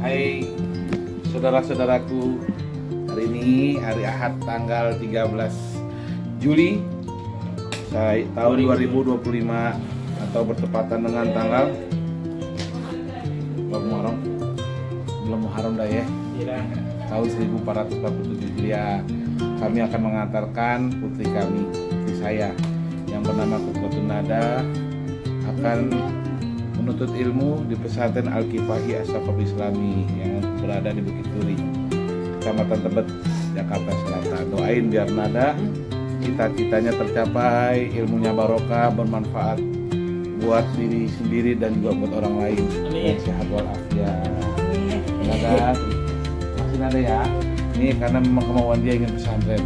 Hai saudara-saudaraku, hari ini hari Ahad tanggal 13 Juli tahun 2025 atau bertepatan dengan tanggal belum Muharram dah ya, tahun 1447 Hijriah. Kami akan mengantarkan putri saya yang bernama Khutbatun Nada akan menuntut ilmu di pesantren Al-Kifahi As-Saqaf Islami yang berada di Bukit Duri, Kecamatan Tebet, Jakarta Selatan. Doain biar Nada cita-citanya tercapai, ilmunya barokah, bermanfaat buat diri sendiri dan juga buat orang lain. Dan sehat walafiat. Nada, masih Nada ya. Ini karena memang kemauan dia ingin pesantren.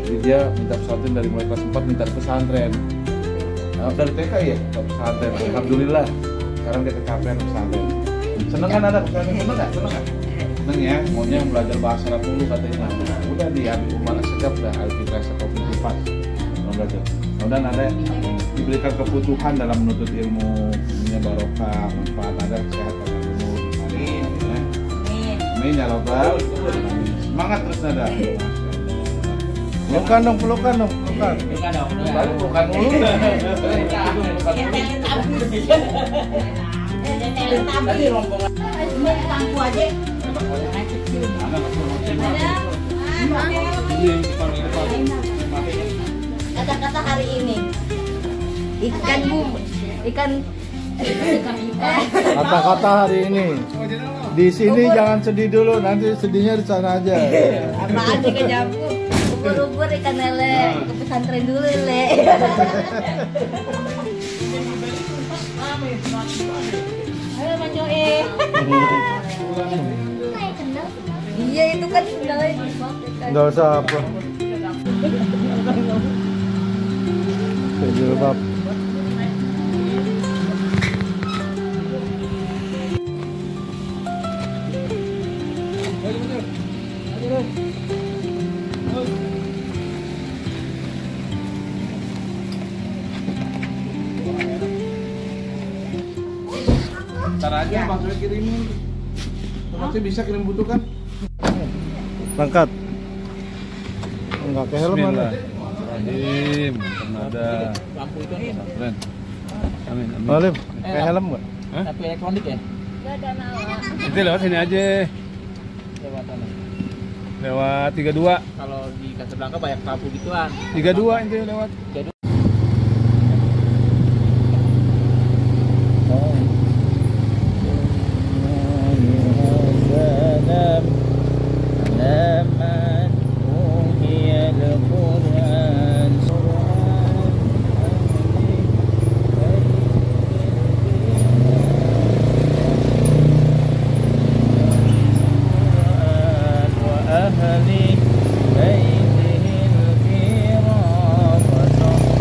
Jadi dia minta pesantren dari mulai kelas 4 minta pesantren. Dari TK ya ke pesantren. Alhamdulillah. Sekarang dia kecapean pesantren. Seneng kan ada pesantren? Seneng nggak? Seneng ya. Maunya belajar bahasa Arab dulu katanya. Udah di Habib Umar Segaf dah Al-Kifahi As-Saqaf Islami. Belajar. Mudah ada diberikan kebutuhan dalam menuntut ilmu, ilmunya barokah, manfaat, ada sehat pada umur. Amin. Amin ya Rabbal. Semangat terus Nada. Pelukan dong. Pelukan mulu. Tadi rombongan. Lampu aja. Kata-kata hari ini. Kata-kata hari ini. Di sini jangan sedih dulu, nanti sedihnya di sana aja. Apaan sih kejamu? Ubur-ubur ikan lele, ke pesantren dulu lele. Ayo manjoe. Iya itu kan sendalnya dipakai. Nggak usah apa. Jilbab. Ntar aja Bang Soe kirimin. Masih bisa kirim butuhkan. Berangkat. Enggak ke helm mana? Bismillahirrahmanirrahim. Ada lampu itu pesantren. Amin. Alim, ke helm enggak? Tapi elektronik ya? Enggak ada nama. Itu lewat sini aja. Lewat mana? Lewat 32. Kalau di Casablanca banyak lampu gituan. 32 itu lewat. Jadi أهل بيته الكرام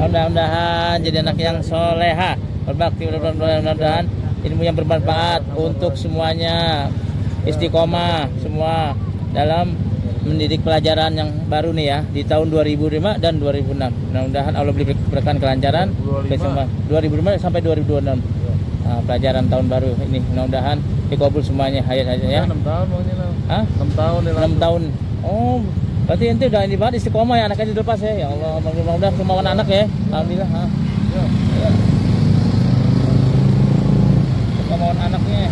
Mudah-mudahan jadi anak yang soleha, berbakti, mudah-mudahan ilmu yang bermanfaat untuk semuanya, istiqomah semua dalam mendidik pelajaran yang baru nih ya di tahun 2005 dan 2006. Mudah-mudahan Allah beri keberkahan kelancaran 2005 sampai 2026. Nah, pelajaran tahun baru ini mudah-mudahan dikabul semuanya hayat-hayatnya ya. 6 tahun bang ini. Hah? 6 tahun ya. 6 tahun. Oh, berarti ente udah ini banget istiqomah ya, anaknya dilepas ya. Ya Allah, mudah-mudahan kemauan anak ya. Alhamdulillah. Ha. Ya. Kemauan anaknya.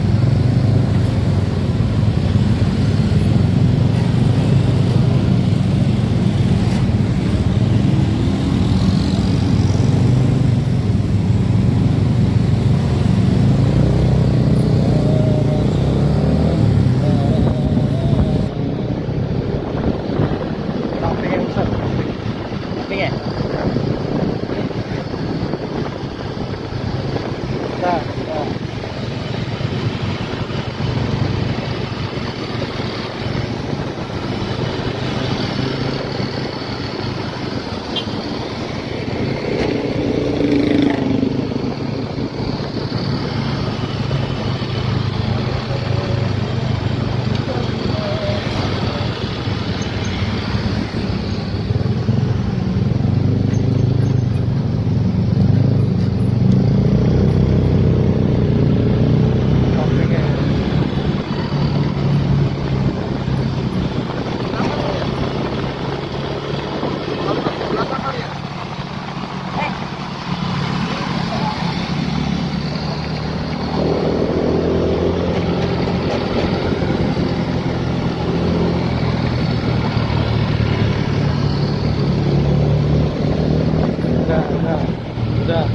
Udah.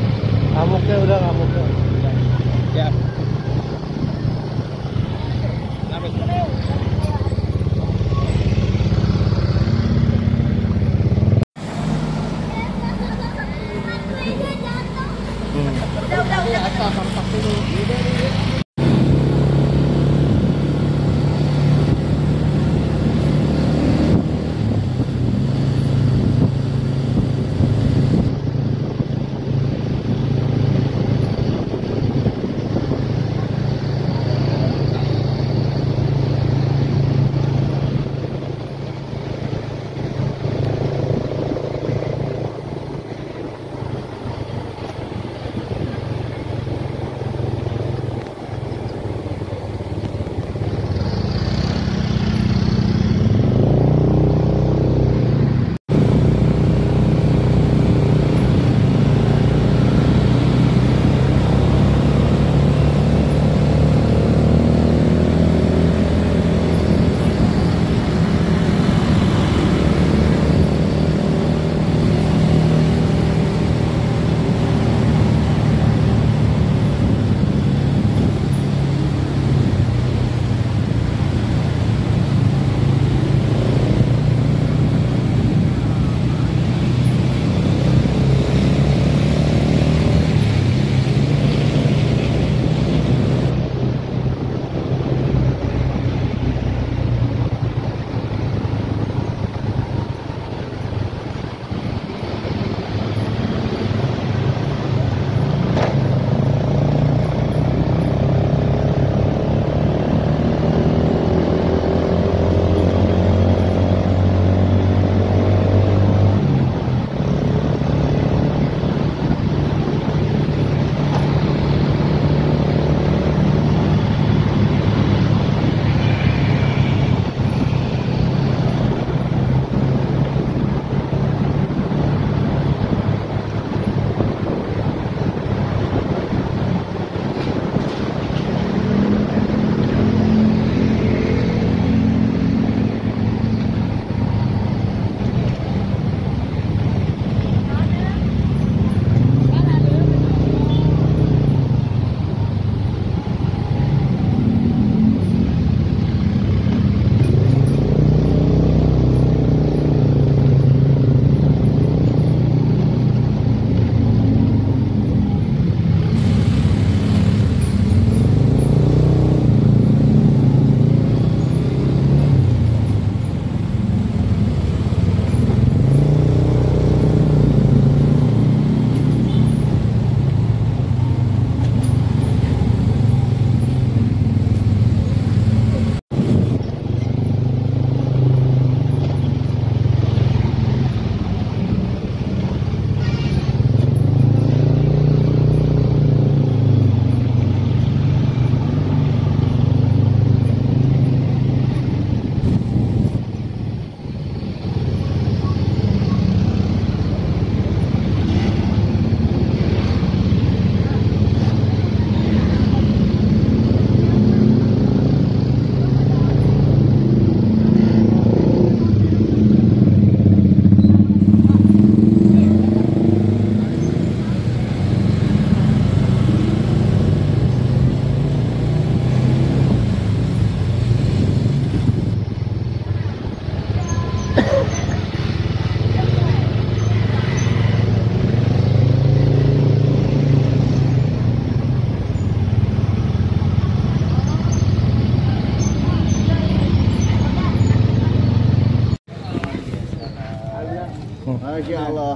Ngamuknya udah ngamuknya. Ya.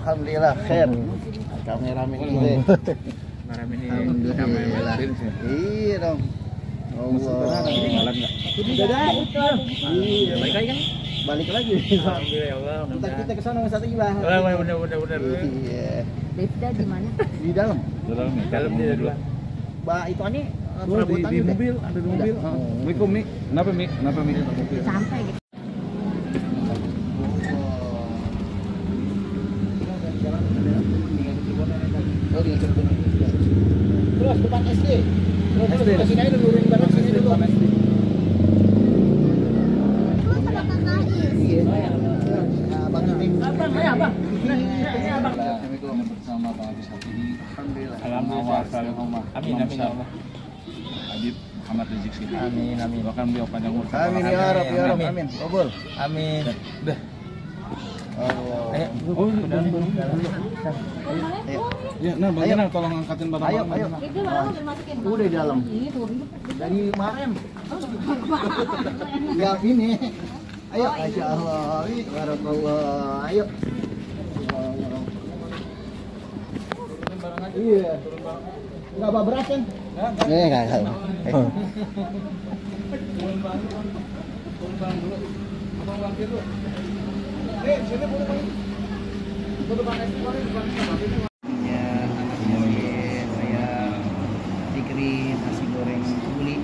Alhamdulillah khair. Kameramen ini. Alhamdulillah. Iya dong. Allah. Balik lagi. Alhamdulillah. Ntar kita ke sana satu gila. Benar. Iya. Devda di mana? Di dalam. Dalam dia dua. Itu ani di mobil, ada di mobil. Assalamualaikum, Mi. Kenapa, Mi? Sampai gitu. Terus depan SD. Terus sini aja lurusin barang sini dulu. Lu sama kakak Is. Abang ini. Abang, ayo abang. Assalamualaikum bersama Bang Habis Hafidi. Alhamdulillah. Alhamdulillah. Amin ya Allah. Habib Muhammad Rizik Sihab. Amin. Doakan beliau panjang umur. Amin ya Rabb, ya Rabb. Amin. Kabul. Amin. Dah. Allah. Ya, nah, bagaimana tolong angkatin barang. Ayo. Itu malah dimasukin. Udah di dalam. Itu. Dari kemarin. Ya ini. Ayo, Masya Allah. Barakallah. Ayo. Iya. Enggak apa beras kan? Enggak. Ya, anak saya Fikri nasi goreng culi.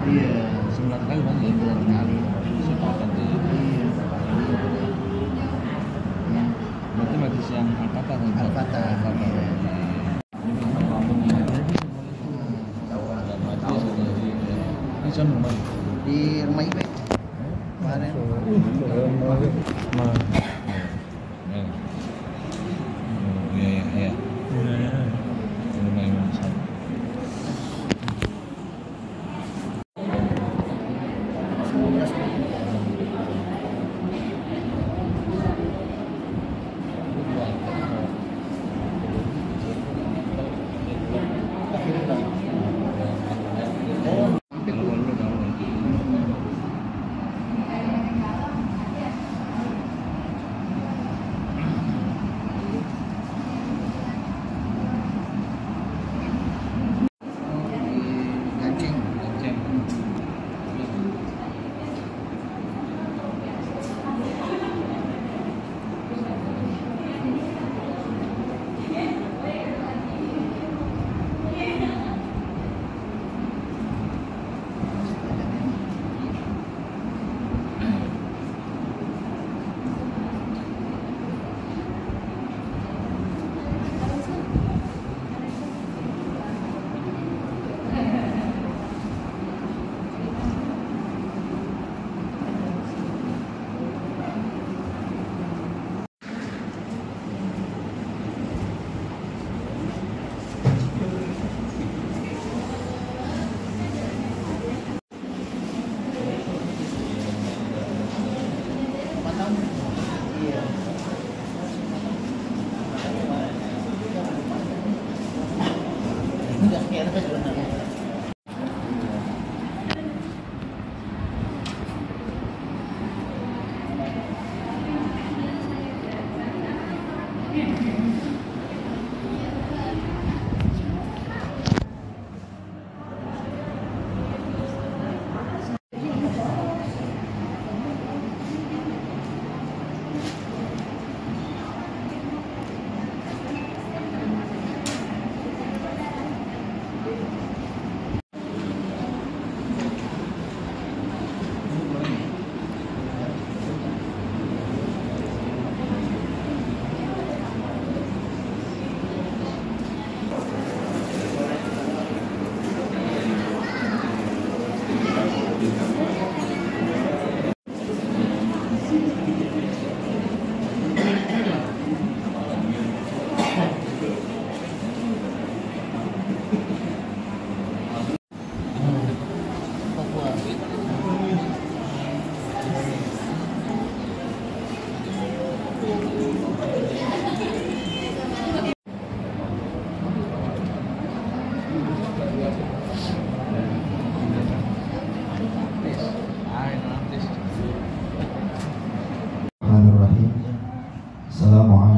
Iya, 9 kali bang. 9 kali. Berarti majlis yang Al-Fatah kan? Al-Fatah. Di rumah ibu kemarin. Iya.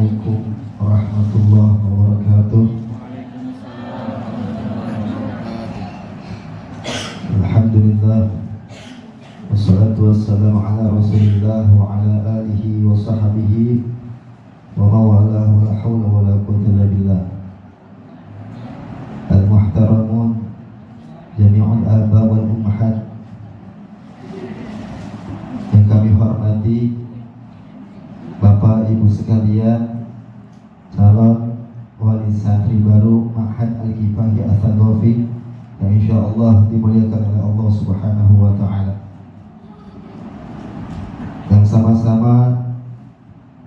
Assalamualaikum warahmatullahi wabarakatuh. Alhamdulillah, wassalatu wassalamu ala rasulillah wa ala alihi wa sahbihi wa mawalah wa la hawla wa la quwwata illa billah. Al-muhtaramun jami'ul aba wal ummahat, yang kami hormati Bapak Ibu sekalian, calon wali santri baru Ma'had Al-Kifahi Ats-Tsaqafi yang insyaallah dimuliakan oleh Allah Subhanahu wa taala. Yang sama-sama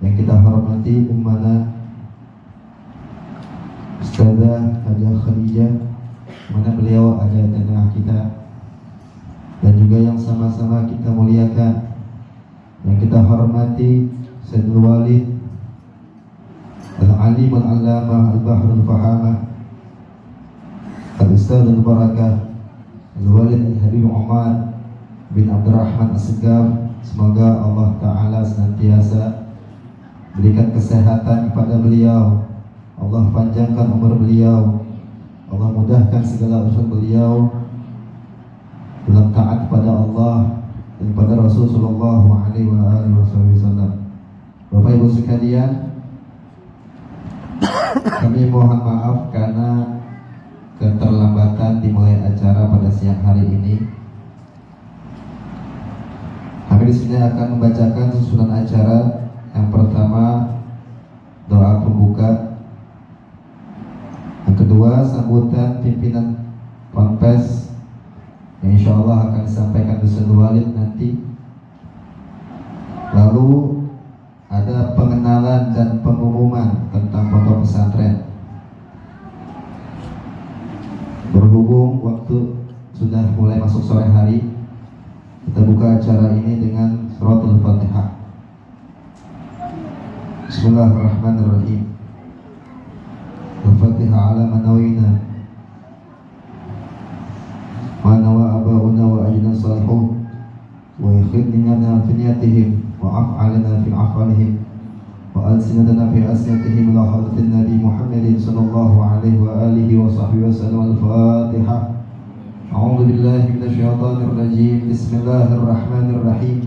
yang kita hormati ummana Ustazah Hajah Khadijah, mana beliau ada di tengah kita, dan juga yang sama-sama kita muliakan, yang kita hormati Sayyidul Walid Al-Alim Al-Allamah Al-Bahrul Fahamah Al-Ustaz Al-Barakah Al-Walid Al-Habib Umar bin Abdurrahman As-Segaf. Semoga Allah Ta'ala senantiasa berikan kesehatan kepada beliau, Allah panjangkan umur beliau, Allah mudahkan segala urusan beliau dalam taat kepada Allah dan kepada Rasulullah SAW. Bapak Ibu sekalian, kami mohon maaf karena keterlambatan dimulai acara pada siang hari ini. Kami di sini akan membacakan susunan acara. Yang pertama, doa pembuka. Yang kedua, sambutan pimpinan Ponpes yang insya Allah akan disampaikan Ustaz Walid nanti. Lalu ada pengenalan dan pengumuman tentang pondok pesantren. Berhubung waktu sudah mulai masuk sore hari, kita buka acara ini dengan suratul Fatihah. Bismillahirrahmanirrahim. Al-Fatihah ala manawina wa nawa abauna wa ajna salihun wa yakhidnina fi niyatihim wa af'alina fi af'alihim wa alsinatana fi asnatihim ila hadratin Nabi Muhammadin sallallahu alaihi wa alihi wa sahbihi wa sallam. Al-Fatihah. A'udzu billahi minasy syaithanir rajim. Bismillahirrahmanirrahim.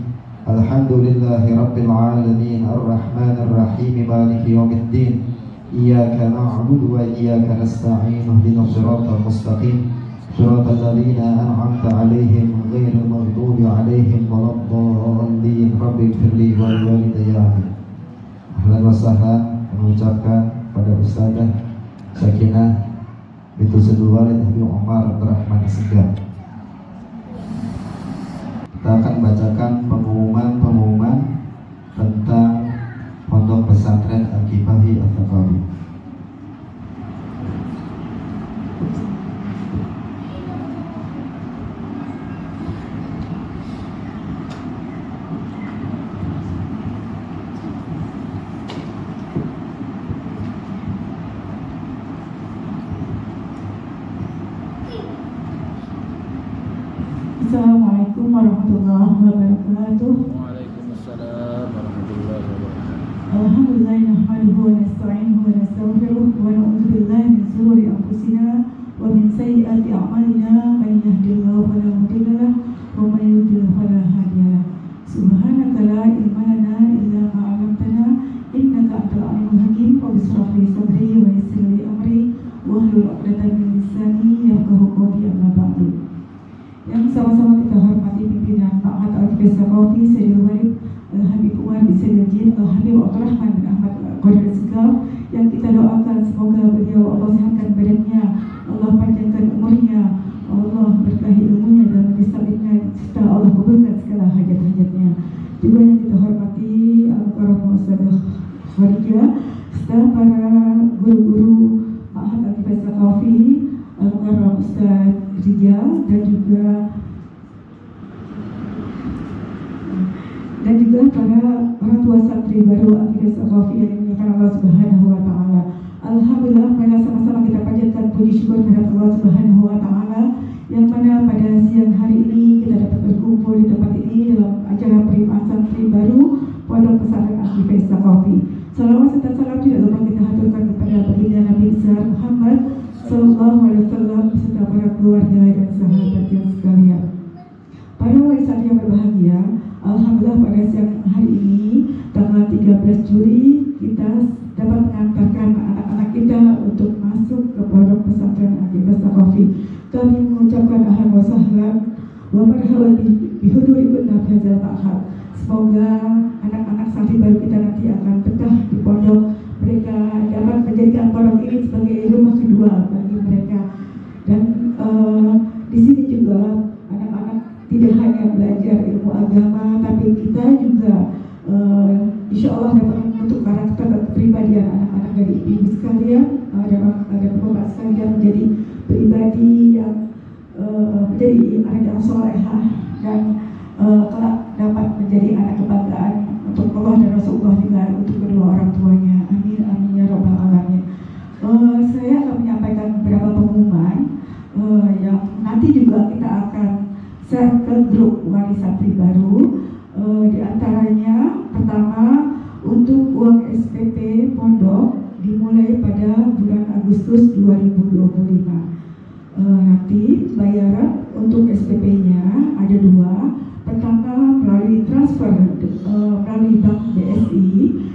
Alhamdulillahi rabbil alamin arrahmanir rahim maliki yaumiddin. Iyyaka na'budu wa iyyaka nasta'in. Ihdinas siratal mustaqim. Siratal ladzina an'amta 'alaihim ghairil maghdubi 'alaihim waladdallin. Rabbighfirli wa liwalidayya. Ahlan wa sahlan, mengucapkan pada Ustazah Sakinah bintu Sayyidul Walid Habib Umar Abdurrahman As-Segaf. Kita akan bacakan pengumuman tentang Pondok Pesantren Al-Kifahi Ats-Tsaqafi. Assalamualaikum warahmatullahi wabarakatuh. Waalaikumsalam warahmatullahi wabarakatuh. Alhamdulillah nahmaduhu wa nasta'inuhu wa nastaghfiruh wa na'udzu billahi min shururi anfusina wa min sayyiati a'malina. Man yahdihillahu fala mudilla lahu wa man yudlil fala hadiya lahu. Subhanaka la ilma lana illa ma 'allamtana innaka antal alimul hakim. Rabbi shrah li sadri wa yassir li amri wahlul 'uqdatam min lisani yafqahu qawli. Amma ba'du. Yang sama-sama kita hormati pimpinan Ma'had Al-Kifahi Sayyidul Walid Al-Habib Umar bin Sayyidul Jin Al-Habib Abdurrahman bin Ahmad Qadir As-Segaf, yang kita doakan semoga beliau Allah sehatkan badannya, Allah panjangkan umurnya, Allah berkahi ilmunya dan menjadikannya, serta Allah kabulkan segala hajat-hajatnya. Juga yang kita hormati Al-Mukarramah Ustazah Khadijah, serta para guru-guru Ma'had Al-Kifahi, Al-Mukarram Ustaz Rijal, dan juga para orang tua santri baru Al-Kifahi Ats-Tsaqafi yang dimuliakan Allah Subhanahu wa taala. Alhamdulillah, marilah sama-sama kita panjatkan puji syukur kepada Allah Subhanahu wa Ta'ala, yang mana pada siang hari ini kita dapat berkumpul di tempat ini dalam acara penerimaan santri baru Pondok Pesantren Asri Festa Coffee. Salawat serta salam tidak lupa kita haturkan kepada baginda Nabi besar Muhammad Sallallahu Alaihi Wasallam beserta para keluarga dan sahabatnya sekalian. Para warisan yang berbahagia, alhamdulillah pada siang hari ini tanggal 13 Juli kita dapat mengantarkan anak-anak kita untuk masuk ke Pondok Pesantren Asri Festa Coffee. Kami mengucapkan ahlan wa sahlan wa marhaban bihudurikum fi hadzal ma'had. Semoga anak-anak santri baru kita nanti akan betah di pondok. Mereka dapat menjadikan pondok ini sebagai rumah kedua bagi mereka. Dan di sini juga anak-anak tidak hanya belajar ilmu agama, tapi kita juga insya Allah dapat membentuk karakter dan kepribadian anak-anak dari ibu sekalian dan bapak sekalian menjadi pribadi yang menjadi anak yang solehah dan kelak dapat menjadi anak kebanggaan untuk Allah dan Rasulullah juga untuk kedua orang tuanya. Amin amin ya rabbal alamin. Saya akan menyampaikan beberapa pengumuman yang nanti juga kita akan share ke grup warisan baru. Di antaranya pertama, untuk uang SPP pondok dimulai pada bulan Agustus 2025. Nanti bayaran untuk SPP-nya ada dua. Pertama melalui transfer melalui Bank BSI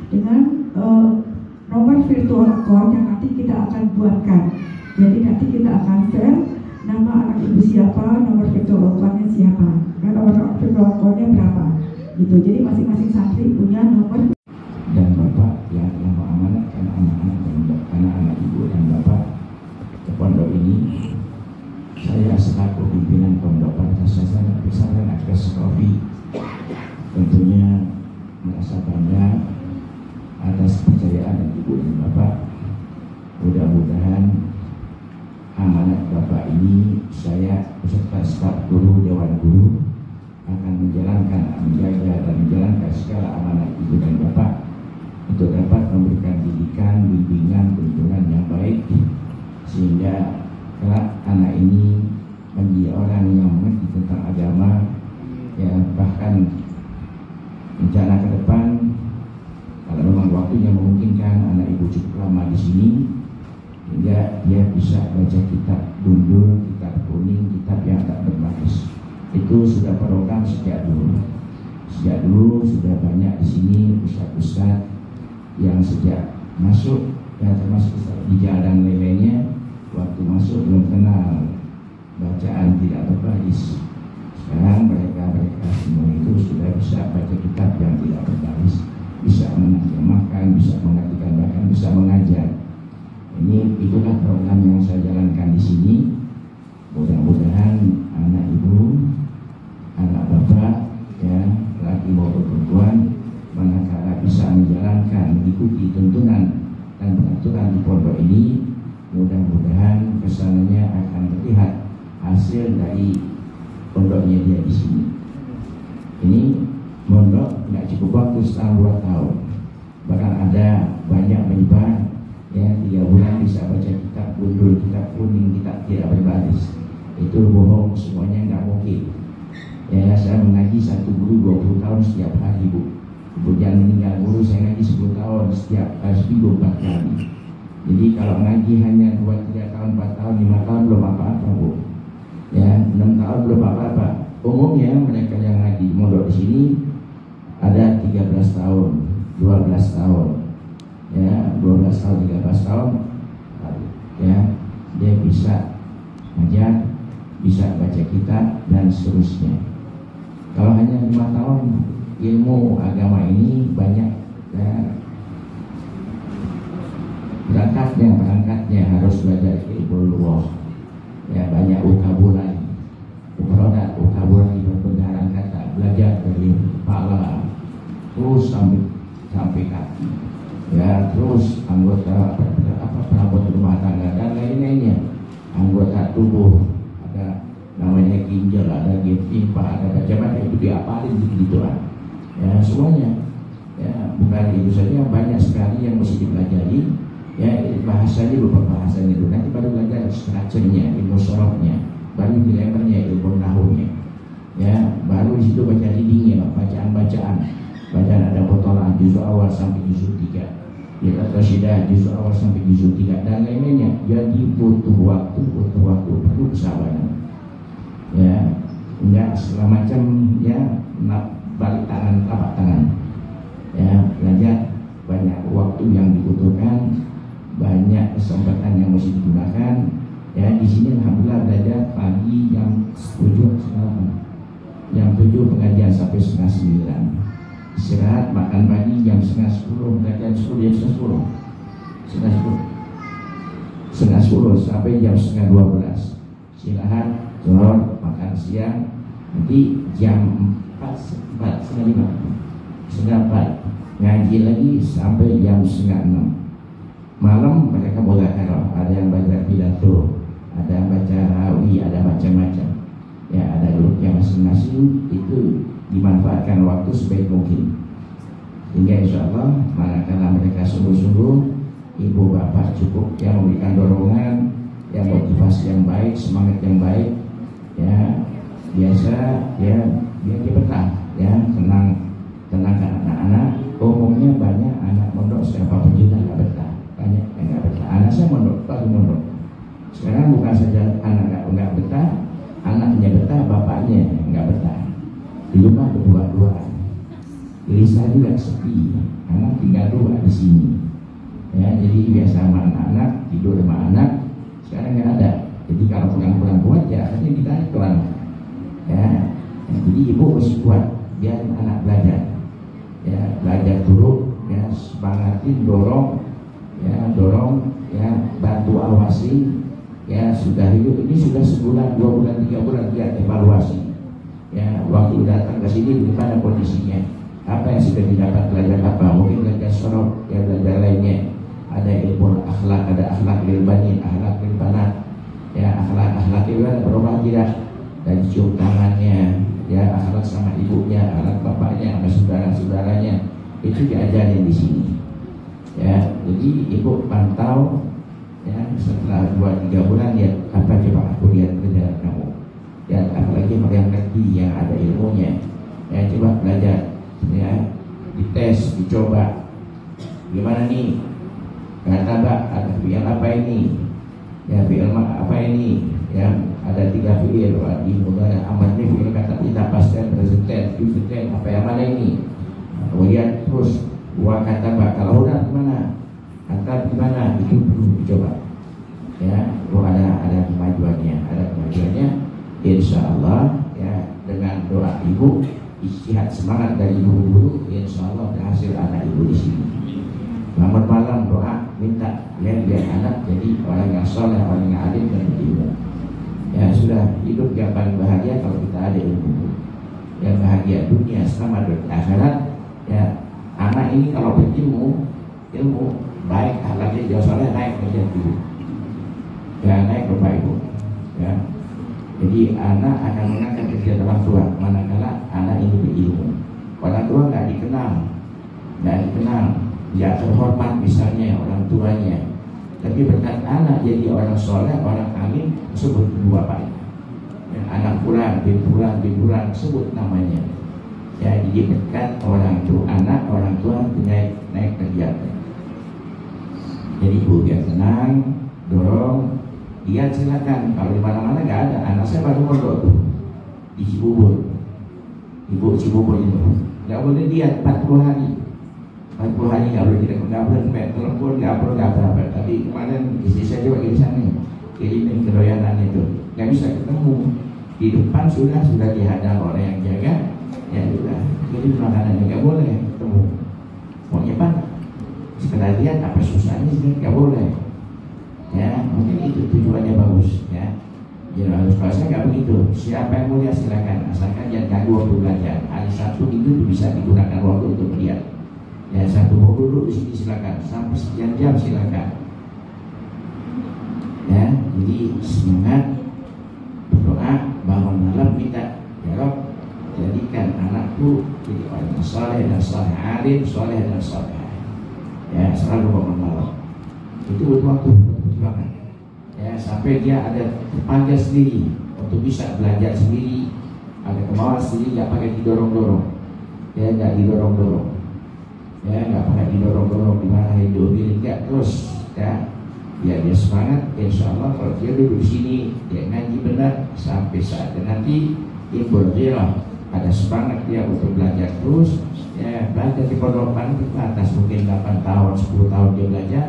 dengan nomor virtual account yang nanti kita akan buatkan. Jadi nanti kita akan share nama anak ibu siapa, nomor virtual account-nya siapa, dan nomor virtual account-nya berapa. Gitu. Jadi masing-masing santri punya nomor. Dan Bapak yang telah mengamanatkan anak-anak ibu dan Bapak ke pondok ini, saya selaku pimpinan pondok pesantren Asri Festa Coffee tentunya merasa bangga atas kepercayaan dan ibu dan Bapak. Mudah-mudahan amanat Bapak ini saya beserta staf guru, dewan guru akan menjalankan, menjaga dan menjalankan segala amanat ibu dan Bapak untuk dapat memberikan didikan, bimbingan, tuntunan yang baik sehingga kelak anak ini menjadi orang yang mengerti tentang agama, ya bahkan rencana ke depan kalau memang waktunya memungkinkan anak ibu cukup lama di sini hingga dia bisa baca kitab gundul, kitab kuning, kitab yang tak berbaris. Itu sudah program sejak dulu. Sejak dulu sudah banyak di sini ustaz-ustaz yang sejak masuk ya termasuk di jalan lelenya waktu masuk belum kenal bacaan tidak berbaris. Sekarang mereka semua itu sudah bisa baca kitab yang tidak berbaris, bisa menerjemahkan, bisa mengartikan, bahkan bisa mengajar. Itulah program yang saya jalankan di sini. Mudah-mudahan anak ibu, anak bapak, ya laki maupun perempuan, manakala bisa menjalankan, mengikuti tuntunan dan peraturan di pondok ini, mudah-mudahan kesananya akan terlihat hasil dari pondoknya dia di sini. Ini pondok tidak cukup waktu setahun 2 tahun, bahkan ada banyak menyebar ya 3 bulan bisa baca kitab gundul, kitab kuning, kitab tidak berbaris. Itu bohong, semuanya nggak mungkin. Ya saya mengaji satu guru 20 tahun setiap hari bu. Kemudian meninggal guru saya ngaji 10 tahun setiap seminggu 4 kali. Jadi kalau ngaji hanya 2-3 tahun, 4 tahun, 5 tahun belum apa-apa bu. Ya 6 tahun belum apa-apa. Umumnya mereka yang ngaji mondok di sini ada 13 tahun, 12 tahun, ya 12 tahun, 13 tahun, ya dia bisa ngajar, bisa baca kitab dan seterusnya. Kalau hanya 5 tahun ilmu agama ini banyak ya, berangkatnya harus belajar ilmu luwah, ya banyak ukabulari, produk ukabulari perbendaharaan kata, belajar dari kepala terus sampai kaki, ya terus anggota perabot rumah tangga dan lain-lainnya, anggota tubuh ada namanya ginjal, ada limpa, ada macam-macam itu diapalin gitu-gituan. Ya semuanya, ya bukan itu saja, banyak sekali yang mesti dipelajari Ya, bahasanya beberapa bahasanya itu nanti baru belajar strukturnya, ilmu sorofnya, baru grammarnya, ilmu nahwunya. Ya, baru di situ baca readingnya, bacaan-bacaan ada potongan juzuk awal sampai juzuk 3, ya qasidah juzuk awal sampai juzuk 3 dan lainnya. Jadi butuh waktu, perlu kesabaran. Ya, enggak segala macam ya, balik tangan, telapak tangan. Ya, belajar banyak waktu yang dibutuhkan, banyak kesempatan yang mesti digunakan. Ya, di sini alhamdulillah belajar pagi jam 7 sekarang. Jam 7 pengajian sampai setengah 9. Istirahat makan pagi jam setengah 10, pengajian 10 jam setengah 10 sampai jam setengah 12. Istirahat, zuhur, makan siang. Nanti jam 4 setengah 4 ngaji lagi sampai jam setengah 6. Malam mereka mudzakirah, ada yang baca pidato, ada yang baca rawi, ada macam-macam. Ya, ada grupnya masing-masing, itu dimanfaatkan waktu sebaik mungkin. Hingga insya Allah manakala mereka sungguh-sungguh, ibu bapak cukup yang memberikan dorongan, yang motivasi yang baik, semangat yang baik, ya biasa ya biar dia betah, ya tenangkan anak-anak. Umumnya banyak anak mondok siapapun juga nggak betah, banyak yang nggak betah. Anak saya mondok, baru mondok. Sekarang bukan saja anak nggak betah, anaknya betah, bapaknya nggak betah. Di rumah berdua-duaan. Gelisah juga sepi, anak tinggal 2 di sini. Ya, jadi biasa sama anak-anak, tidur sama anak. Sekarang nggak ada. Jadi kalau pulang-pulang kuat ya akhirnya ditarik ke anak. Ya, jadi ibu harus kuat biar anak belajar. Ya, belajar dulu, ya semangatin, dorong, ya bantu awasi. Ya, sudah hidup ini sudah sebulan, 2 bulan, 3 bulan dia evaluasi. Ya, waktu datang ke sini bagaimana kondisinya, apa yang sudah didapat, belajar apa, mungkin belajar sorok, ya belajar lainnya. Ada ilmu akhlak, ada akhlak lil banin, akhlak lil banat. Ya, akhlak itu berubah tidak, dari cium tangannya, ya akhlak sama ibunya, akhlak bapaknya, sama saudara-saudaranya, itu diajarin di sini. Ya, jadi ibu pantau. Ya, setelah 2-3 bulan ya apa coba aku lihat kerjaan kamu, ya apalagi yang ngerti, yang ada ilmunya, ya coba belajar, ya dites, dicoba gimana nih, kata mbak ada fi'il apa ini, ya fi'il apa ini, ya ada 3 fi'il di mudhari amar nih, fi'il kata kita pasti present tense, apa yang mana ini, kemudian terus kata mbak kalau udah gimana, kata gimana, itu perlu dicoba. Ya, ada kemajuannya, insya Allah ya, dengan doa ibu, istihad semangat dari ibu-ibu, insya Allah berhasil anak ibu di sini. Malam doa minta ya biar anak jadi orang yang soleh, orang yang alim dan berilmu. Ya sudah, hidup yang paling bahagia kalau kita ada ilmu. Yang bahagia dunia sama di akhirat. Ya, anak ini kalau berilmu, ilmu baik, akhlaknya jauh soleh, naik menjadi ibu. Ya, naik Bapak Ibu. Ya. Jadi anak akan mengangkat derajat orang tua manakala anak ini berilmu. Orang tua nggak dikenal, nggak terhormat misalnya orang tuanya. Tapi berkat anak jadi orang soleh, orang alim, sebut dua bapaknya. Ya, anak pulang, bin pulang, sebut namanya. Ya, jadi berkat orang tua, anak orang tua naik derajatnya. Jadi ibu biar tenang, dorong. Lihat silakan, kalau di mana-mana nggak ada. Anak saya baru mondok tuh di Cibubur, ibu Cibubur itu nggak boleh lihat 40 hari nggak boleh tidak, nggak boleh telepon, nggak apa-apa. Tapi kemarin istri saya juga di sana, kirimin kedoyanan itu, nggak bisa ketemu. Di depan sudah dihadang orang yang jaga, ya sudah. Jadi makanannya nggak boleh ketemu. Mau nyepat, sekedar lihat apa susahnya sih, nggak boleh. Ya, mungkin itu tujuannya bagus, ya. Jadi harus, kalau saya nggak begitu. Siapa yang mulia silakan, asalkan jangan ganggu waktu belajar. Hari Sabtu itu bisa digunakan waktu untuk melihat. Ya, satu mau duduk di sini silakan, sampai sekian jam silakan. Ya, jadi semangat berdoa, bangun malam minta, ya Rob, jadikan anakku jadi orang soleh dan soleh, alim, soleh dan soleh. Ya, selalu bangun malam. Itu butuh waktu, butuh perjuangan. Ya, sampai dia ada terpanggil sendiri untuk bisa belajar sendiri, ada kemauan sendiri, nggak pakai didorong-dorong. Ya, nggak didorong-dorong. Ya, nggak pakai didorong-dorong dimarahin, diomelin, nggak, terus ya. Ya, dia semangat, insya Allah kalau dia duduk di sini, dia ngaji benar sampai saat nanti imbul ghirah, ada semangat dia untuk belajar terus. Ya, belajar di pondok di atas mungkin 8 tahun, 10 tahun dia belajar,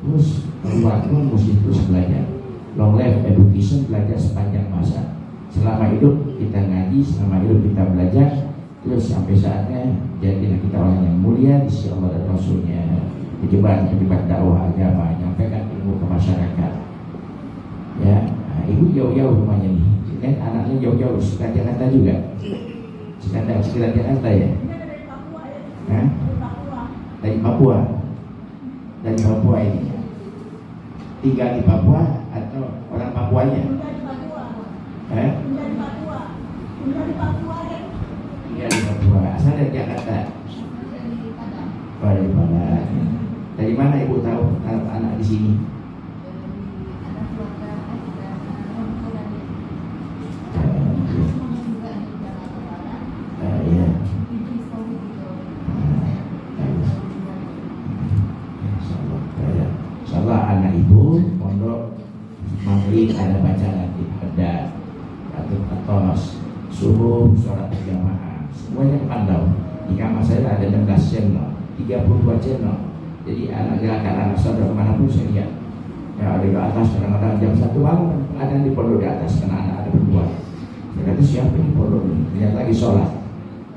terus keluar pun mesti terus belajar. Long life education, belajar sepanjang masa. Selama hidup kita ngaji, selama hidup kita belajar, terus sampai saatnya jadilah kita orang yang mulia di sisi Allah dan Rasulnya. Pejabat dakwah agama, nyampaikan ilmu ke masyarakat. Ya, nah, ibu jauh-jauh rumahnya nih, kan anaknya jauh-jauh, suka Jakarta juga. Sekitar Jakarta ya. Hah? Dari Papua. Dari Papua ini. Tinggal di Papua atau orang Papuanya? Tinggal di Papua. Asal dari Jakarta. Dari Padang. Dari mana ibu tahu anak di sini? Ya. Insyaallah anak ibu pondok maghrib ada baca nanti ada atos subuh sholat berjamaah semuanya kepantau. Di kamar saya ada 16 channel, 32 channel. Jadi anak gerakan anak saudara kemanapun saya lihat. Ya, ada di atas kadang-kadang jam 1 malam ada di pondok di atas karena anak ada berdua. Saya kata siapa ini pondok ini? Ternyata lagi sholat.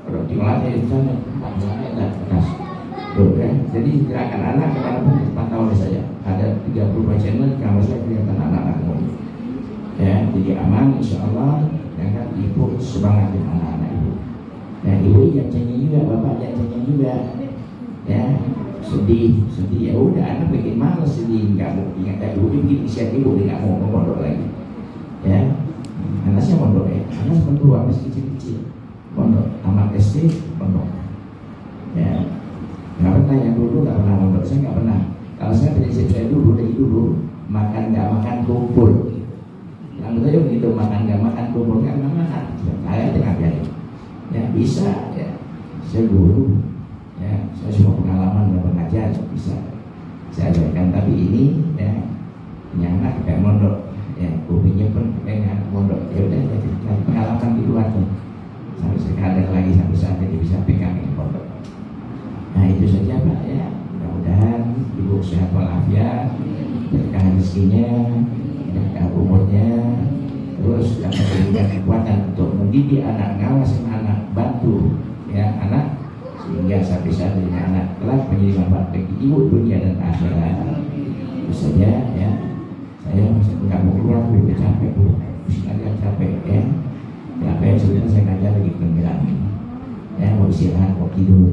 Kalau di malamnya di sana, ada atas. Ya. Jadi gerakan anak kemanapun terpantau oleh saya. Ada 32 channel di kamar saya kelihatan anak-anak semuanya. Ya, jadi aman, insya Allah. Ya kan, ibu semangatin anak-anak ibu. Ya, ibu yang cengeng juga, bapak yang cengeng juga. Ya, sedih ya udah anak bikin males sedih, nggak mau ingat ibu bikin isian ibu, dia nggak mau mondok lagi. Ya, anaknya mondok ya, anak berdua masih kecil-kecil, mondok tamat SD mondok. Ya, nggak pernah yang dulu nggak pernah mondok, saya nggak pernah. Kalau saya prinsip saya dari dulu makan nggak makan kumpul. Yang saya begitu makan nggak makan kumpul kan nggak makan. Saya tengah jadi. Ya bisa ya, saya guru. Ya, saya semua pengalaman dan pengajar bisa saya ajarkan, tapi ini ya anak kayak mondok, ya kupingnya pun kayak mondok, ya udah jadi pengalaman di luar tuh. Sampai sekadar lagi sampai saat ini bisa pegang ini pondok. Nah itu saja Pak ya, mudah-mudahan ibu sehat walafiat, berkah rezekinya, berkah umurnya, terus dapat memberikan kekuatan untuk mendidik anak, ngawasin anak, bantu ya anak sehingga sampai saat ini anak kelak menjadi manfaat bagi ibu dunia dan akhirat. Itu saja ya. Saya masih nggak mau keluar, lebih capek bu, agak capek ya. Capek sebenarnya saya ngajar lagi penggerak. Ya mau istirahat, mau tidur.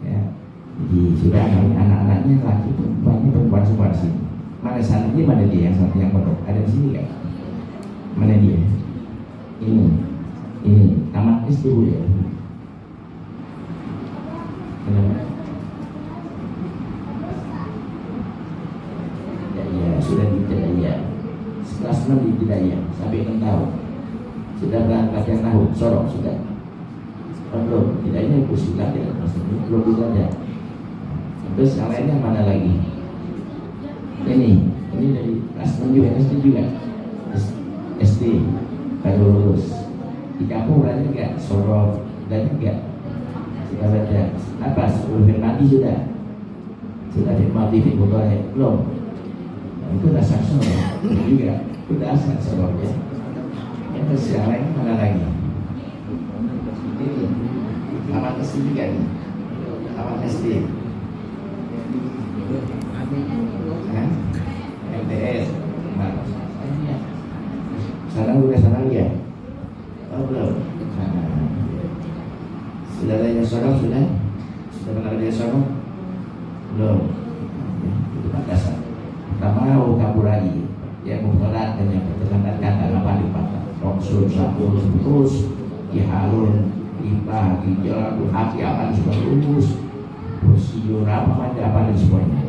Ya. Jadi sudah anak-anaknya laki perempuan semua di sini. Mana sananya mana dia yang satu yang pondok ada di sini kan? Mana dia? Ini tamat SD bu ya. Ya, sudah di Hidayah. Kelas 6 di Hidayah sampai 6 tahun. Sudah berangkat yang tahu, Sorong sudah. Belum, Hidayah ibu sudah ya, belum juga ya. Terus yang lainnya mana lagi? Ini dari kelas 6 juga, SD juga. SD baru lulus. Di kampung berarti enggak, Sorong dan enggak. Sudah baca apa? Firmati sudah firmati belum? Nah, itu udah saksor juga, udah saksor ya. Terus yang lain mana lagi? Ini tamat SD juga nih, tamat SD. MTS, sekarang udah senang ya? Oh belum. Sudah ada yang sorong sudah pernah ada yang sorong belum? Itu batasan. Pertama vocabulary yang memperat dan yang berterangkan kata apa di patah. Roksul, sapul, terus dihalun, limpah, gijal, hati apa semua rumus, prosedur apa dan semuanya.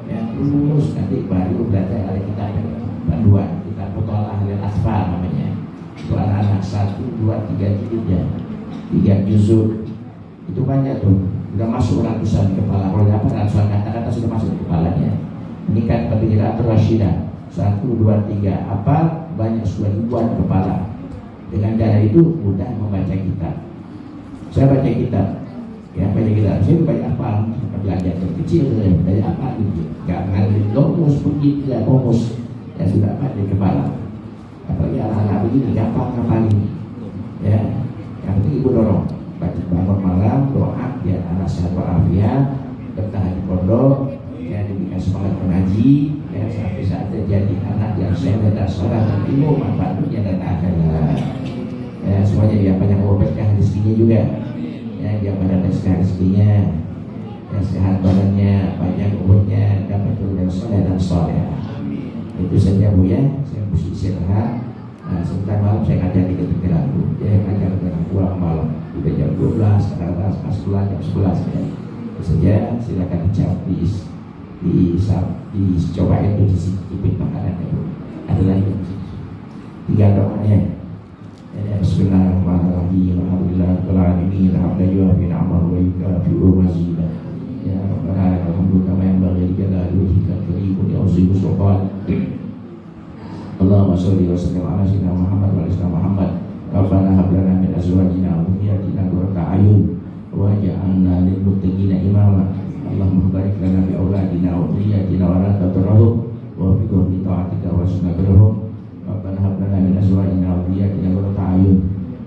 Ya, lurus, nanti baru belajar ada kita panduan, kita Muthala'ah lil Atfal namanya. Itu anak-anak 1, 2, 3 jilidnya, 3 juzuk. Itu banyak tuh, udah masuk ratusan kepala. Kalau dapat ratusan kata-kata sudah masuk di kepalanya. Ini kan Qira'atul Rasyidah, 1, 2, 3 apa banyak, sudah ribuan kepala. Dengan cara itu mudah membaca kitab. Saya baca kitab, ya baca kitab. Saya banyak apa? Belajar dari kecil, banyak apa gitu. Gak ngalih domus, pergi tidak domus, ya sudah apa di kepala. Apalagi anak-anak begini gampang ngapalin. Ya, yang penting ibu dorong. Bangun malam, doa biar anak sehat walafiat, bertahan di pondok, ya diberikan semangat mengaji, ya sampai saatnya jadi anak yang soleh dan soleh dan ilmu manfaat dunia dan akhirat. Ya semuanya dia banyak berkah rezekinya juga, ya dia banyak rezekinya, ya sehat badannya, banyak umurnya, dapat yang soleh dan soleh. Itu saja Bu ya, saya mesti istirahat. Nah, sebentar malam saya ngajar di kepikiranku, saya ngajar dengan pulang malam udah jam 12, sekarang sekolah jam 11 ya. Saja silakan dicobain tuh dicicipin makanannya Bu. Ada lagi 3 doanya. Bismillahirrahmanirrahim. Alhamdulillahirrahmanirrahim. Alhamdulillah bin amal wa yukafi'u mazidah. Ya Rabbana alhamdulillah kama yanbaghi li jalali wajhika al-karim wa li'azimi sultanik. Allahumma sholli wa sallim ala sayyidina Muhammad wa ala Muhammad. Rabbana hab lana min azwajina wa dhurriyyatina qurrata a'yun waj'alna lil muttaqina imama. Allahumma barik lana fi auladina wa dhurriyyatina wa la tadrahum wa biqum li ta'atika wa sunnahum. Rabbana hab lana min azwajina wa dhurriyyatina qurrata a'yun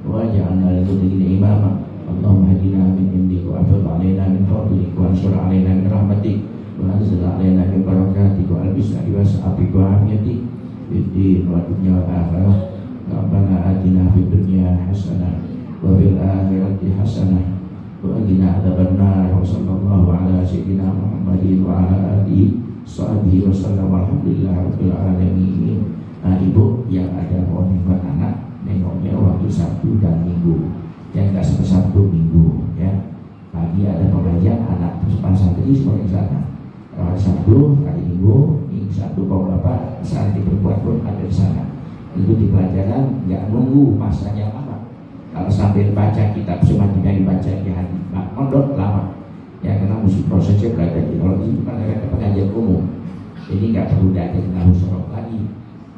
waj'alna lil muttaqina imama. Allahumma hadina min indik wa afid alaina min fadlik wa ansur alaina min rahmatik wa anzil alaina min barakatik wa albisna bi was'atik wa afiyatik fid wa dunya wa akhirah. Rabbana atina fid dunya hasanah wa fil akhirati hasanah wa qina adzabannar. Wa sallallahu ala sayyidina Muhammadin wa ala alihi sahbihi wa sallam. Alhamdulillahirabbil alamin. Nah, ibu yang ada mau nengok anak, nengoknya waktu Sabtu dan Minggu. Yang enggak sampai Sabtu Minggu ya. Pagi ada pengajian anak pas santri sebagai sana. Sabtu hari Minggu, Sabtu kau bapak saat diperbuat pun ada di sana. Itu di pelajaran nggak nunggu masanya lama. Kalau sambil baca kitab semacamnya dibaca di hari mondok lama. Ya karena mesti prosesnya belajar. Kalau di sini kan ada pengajian umum, jadi nggak perlu ada nahu sorok lagi.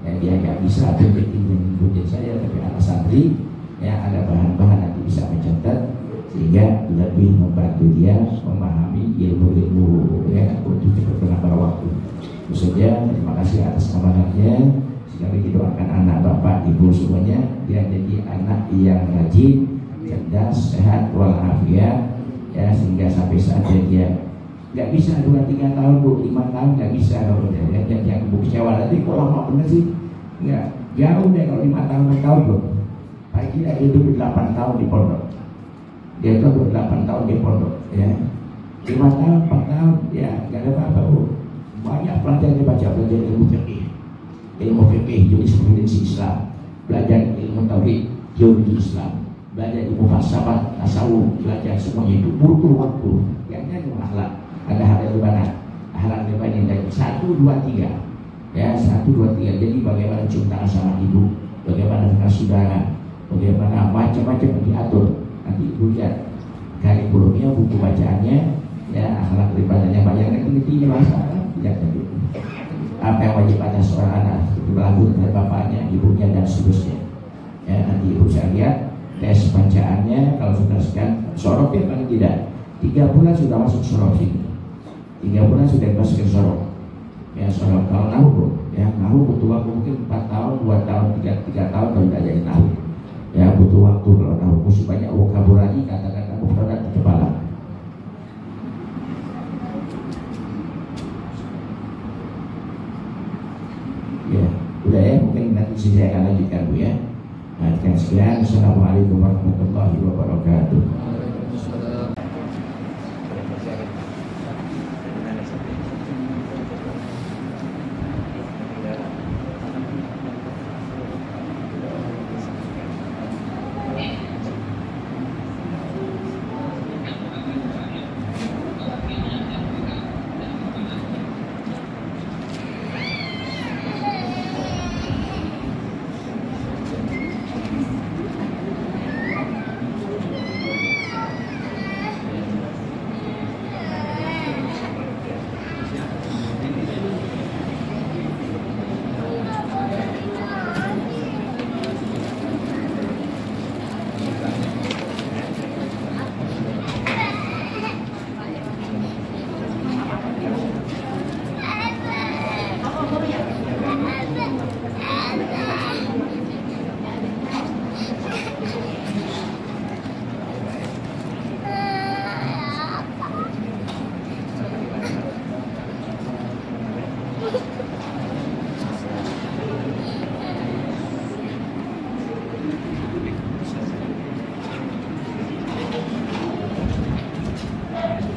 Ya dia nggak bisa ikutin saya, tapi anak santri ya ada bahan-bahan nanti bisa mencatat sehingga lebih membantu dia memahami ilmu-ilmu ya untuk cepat menambah waktu. Itu saja, terima kasih atas amanatnya. Sekali didoakan anak bapak ibu semuanya dia jadi anak yang rajin, cerdas, sehat walafiat ya sehingga sampai saatnya dia nggak bisa 2-3 tahun Bu, 5 tahun nggak bisa kalau dia yang Bu kecewa nanti kok lama bener sih nggak jauh deh kalau 5 tahun Bu. Pagi dia hidup 8 tahun di pondok, dia itu 8 tahun di pondok ya 5 tahun 4 tahun ya nggak ada apa-apa Bu. Banyak pelajaran dibaca, belajar ilmu fikih jurisprudensi Islam, belajar ilmu tauhid teologi Islam, belajar ilmu falsafah tasawuf, belajar semuanya itu butuh waktu. Yang itu akhlak, ada hal yang berbeda, akhlak yang dari 1, 2, 3 ya 1, 2, 3. Jadi bagaimana cinta sama ibu, bagaimana dengan saudara, bagaimana macam-macam diatur. Nanti ibu lihat kurikulumnya, buku bacaannya ya akhlak ibadahnya banyak yang penting masalah tidak tadi. Apa yang wajib atas seorang anak berlaku dengan bapaknya, ibunya dan seterusnya. Ya nanti ibu saya lihat tes bacaannya kalau sudah sekian sorok ya paling tidak 3 bulan sudah masuk sorok sini. 3 bulan sudah masuk ke sorok. Ya sorok kalau nahu ya nahu butuh waktu mungkin 4 tahun, 2 tahun, 3 tahun kalau tidak jadi nahu. Ya butuh waktu kalau nahu mesti banyak vokabulari kata-kata mufradat di kepala. Ya, udah ya, mungkin nanti saya akan lanjutkan Bu ya. Nah, sekian. Assalamualaikum warahmatullahi wabarakatuh.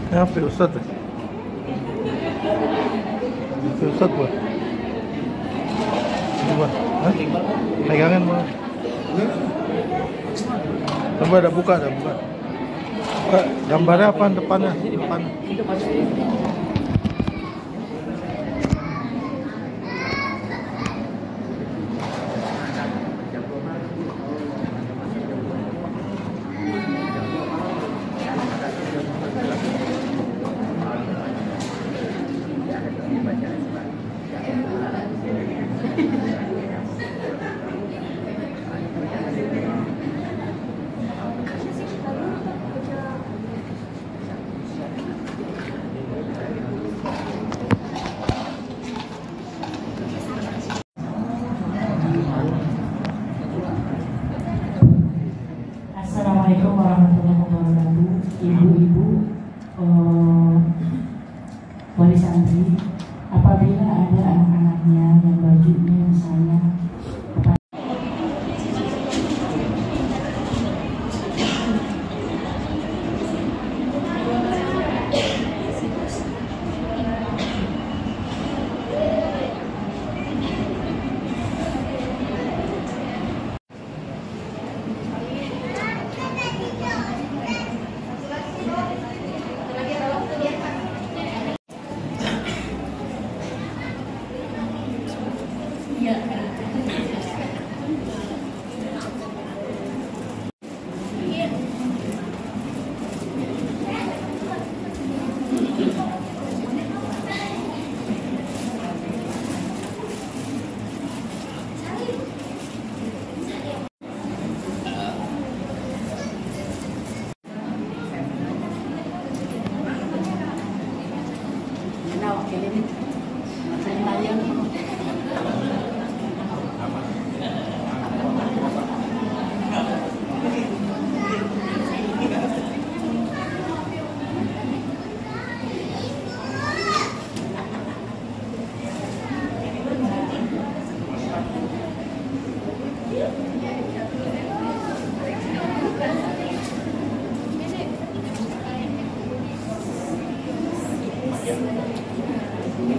Kenapa Ustaz? Ustaz buat. Coba. Hah? Pegangan mau. Coba ada buka. Buka. Gambarnya apa depannya? Depan. Assalamualaikum warahmatullahi wabarakatuh. Ibu-ibu, wali santri, apabila ada anak-anaknya yang bajunya misalnya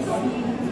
Thank you.